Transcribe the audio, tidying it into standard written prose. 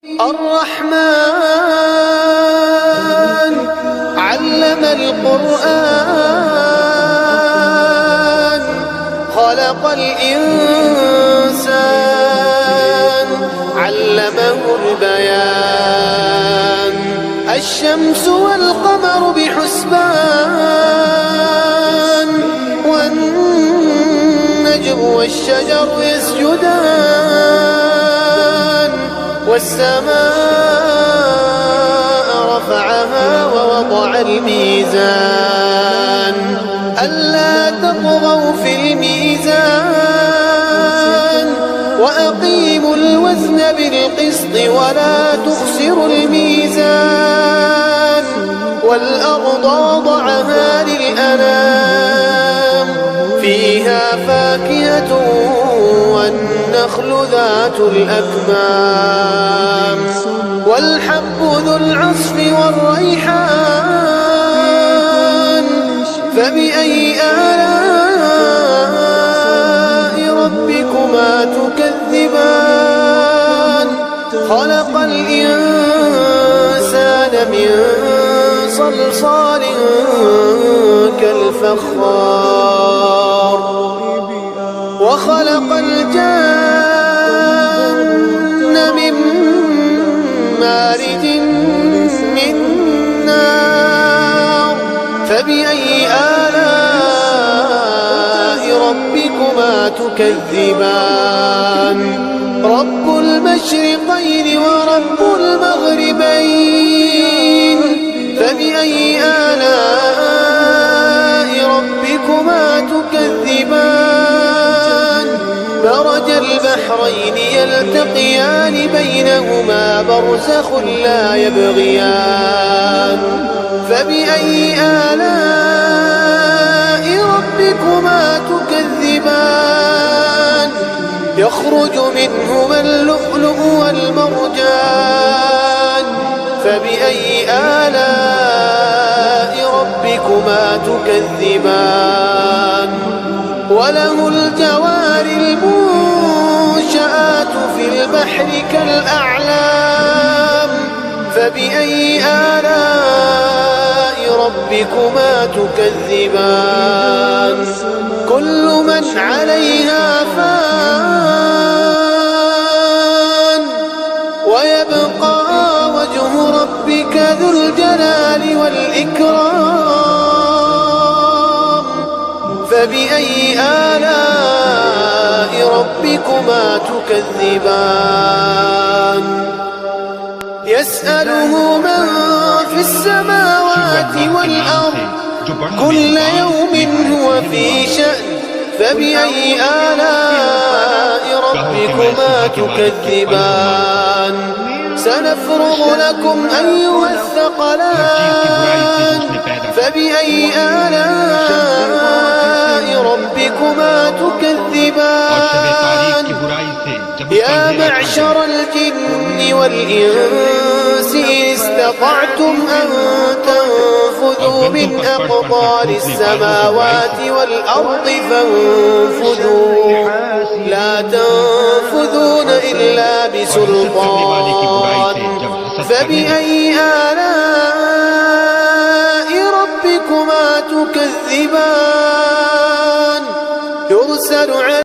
الرحمن علم القرآن خلق الإنسان علمه البيان الشمس والقمر بحسبان والنجم والشجر يسجدان والسماء رفعها ووضع الميزان ألا تطغوا في الميزان وأقيموا الوزن بالقسط ولا تخسروا الميزان والأرض وضعها للأنام فيها فاكهة والنخل ذات الأكمام والحب ذو العصف والريحان فبأي آلاء ربكما تكذبان خلق الإنسان من صلصال كالفخار وخلق الجن من مارج من نار فبأي آلاء ربكما تكذبان رب المشرقين ورب المغربين فبأي آلاء ربكما تكذبان مرج البحرين يلتقيان بينهما برزخ لا يبغيان فبأي آلاء ربكما تكذبان يخرج منهما اللؤلؤ والمرجان فبأي آلاء ربكما تكذبان وله الجوار المنشآت في البحر كالأعلام فبأي آلاء ربكما تكذبان كل من عليها فان ويبقى وجه ربك ذو الجلال والإكرام فبأي آلاء ربكما تكذبان يسأله من في السماوات والأرض كل يوم هو في شأن فبأي آلاء ربكما تكذبان سنفرغ لكم أيها الثقلان فبأي آلاء ربكما تكذبان يا معشر الجن والإنس إن استطعتم أن تنفذوا من أقطار السماوات والأرض فانفذوا لا تنفذون إلا بسلطان فبأي آلاء ربكما تكذبان